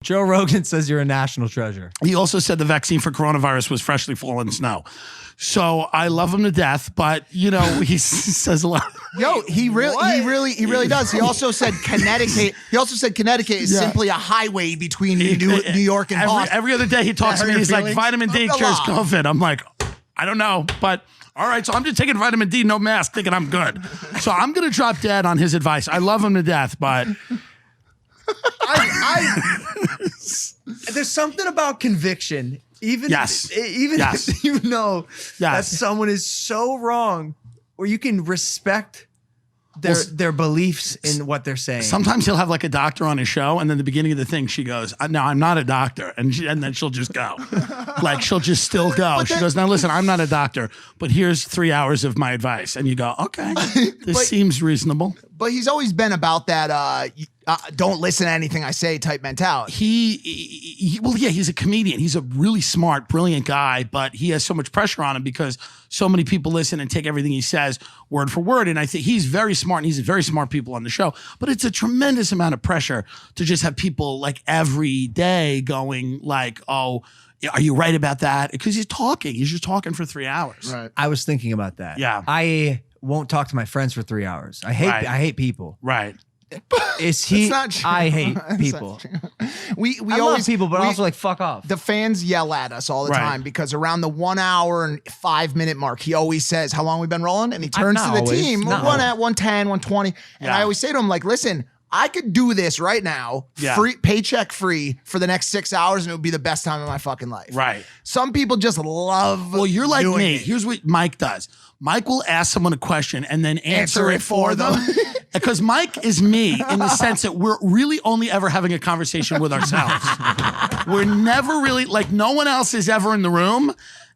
Joe Rogan says you're a national treasure. He also said the vaccine for coronavirus was freshly fallen snow. So I love him to death, but you know, he says a lot. Yo, he really does. He also said Connecticut. He also said Connecticut is simply a highway between New York and Boston. Every other day he talks to me. He's like, vitamin D cures COVID. I'm like, I don't know, but all right. So I'm just taking vitamin D, no mask, thinking I'm good. So I'm gonna drop dead on his advice. I love him to death, but there's something about conviction. Even if you know that someone is so wrong, or you can respect their beliefs in what they're saying. Sometimes he'll have like a doctor on his show, and then the beginning of the thing, she goes, "No, I'm not a doctor," and then she'll just go, like she'll just still go. She goes, "Now listen, I'm not a doctor, but here's 3 hours of my advice," and you go, "Okay, this seems reasonable." But he's always been about that. Don't listen to anything I say type mentality. He's a comedian. He's a really smart, brilliant guy, but he has so much pressure on him because so many people listen and take everything he says word for word. And I think he's very smart, and he's very smart people on the show, but it's a tremendous amount of pressure to just have people like every day going like, "Oh, are you right about that?" Because he's just talking for 3 hours. Right. I was thinking about that. Yeah. I won't talk to my friends for 3 hours. I hate people. Right. Is he? It's not true. I hate people. We I always love people, but also like fuck off. The fans yell at us all the time because around the 1 hour and 5 minute mark, he always says, "How long we been rolling?" And he turns to the team, one at 110, 120. And I always say to him, like, "Listen, I could do this right now, free, paycheck free for the next 6 hours, and it would be the best time of my fucking life." Right. Some people just love. Well, you're like me. It. Here's what Mike does. Mike will ask someone a question and then answer it for them. Because Mike is me in the sense that we're really only ever having a conversation with ourselves. We're never really, like, no one else is ever in the room.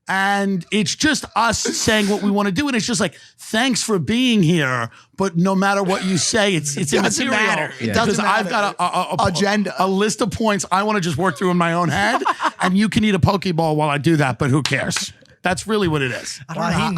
And it's just us saying what we want to do. And it's just like, thanks for being here. But no matter what you say, it's doesn't immaterial. matter. It doesn't matter. I've got a agenda, a list of points I want to just work through in my own head. And you can eat a Pokeball while I do that, but who cares? That's really what it is. I don't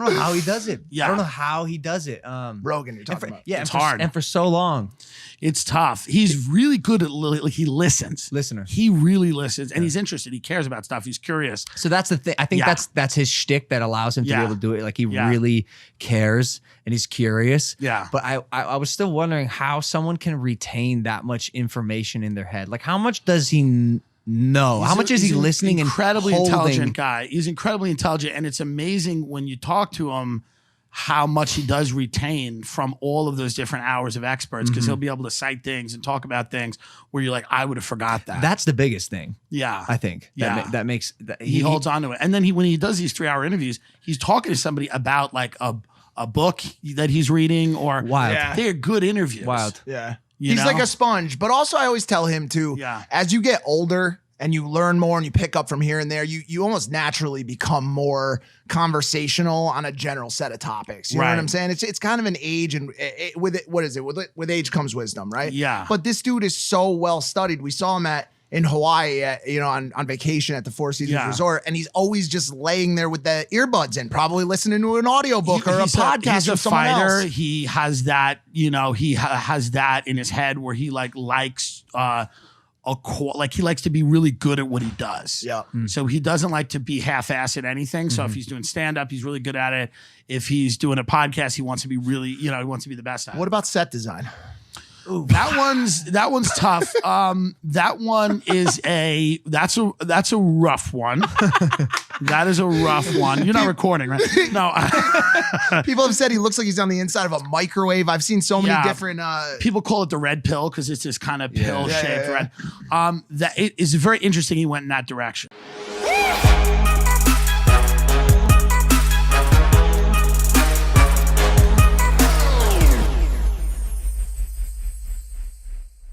know how he does it. Yeah. I don't know how he does it. Rogan, you're talking about. Yeah, it's hard. And for so long. It's tough. He's really good at, like, he listens. Listener. He really listens, and he's interested. He cares about stuff. He's curious. So that's the thing. I think that's his shtick that allows him to be able to do it. Like, he really cares and he's curious. Yeah. But I was still wondering how someone can retain that much information in their head. Like, how much does he know? How much is he listening? Incredibly and intelligent guy. He's incredibly intelligent, and it's amazing when you talk to him how much he does retain from all of those different hours of experts, because he'll be able to cite things and talk about things where you're like, I would have forgot that. That's the biggest thing. Yeah. I think. Yeah. That makes... He holds on to it. And then when he does these 3 hour interviews, he's talking to somebody about like a book that he's reading or... Wild. Yeah. They're good interviews. Wild. Yeah. You He's know? like a sponge, but also I always tell him to, as you get older and you learn more and you pick up from here and there, you almost naturally become more conversational on a general set of topics. You know what I'm saying? It's kind of an age, and with age comes wisdom, right? Yeah. But this dude is so well studied. We saw him in Hawaii, on vacation at the Four Seasons Resort, and he's always just laying there with the earbuds in, probably listening to an audiobook or a podcast. He's a someone fighter. else. He has that, he has that in his head where he likes he likes to be really good at what he does. Yeah. So he doesn't like to be half-assed at anything. So if he's doing stand-up, he's really good at it. If he's doing a podcast, he wants to be really, he wants to be the best at it. What about set design? Ooh. That one's tough. That one is that's a rough one. That is a rough one. You're not recording, right? No. People have said he looks like he's on the inside of a microwave. I've seen so many different. People call it the red pill because it's this kind of pill-shaped red. That it is very interesting. He went in that direction.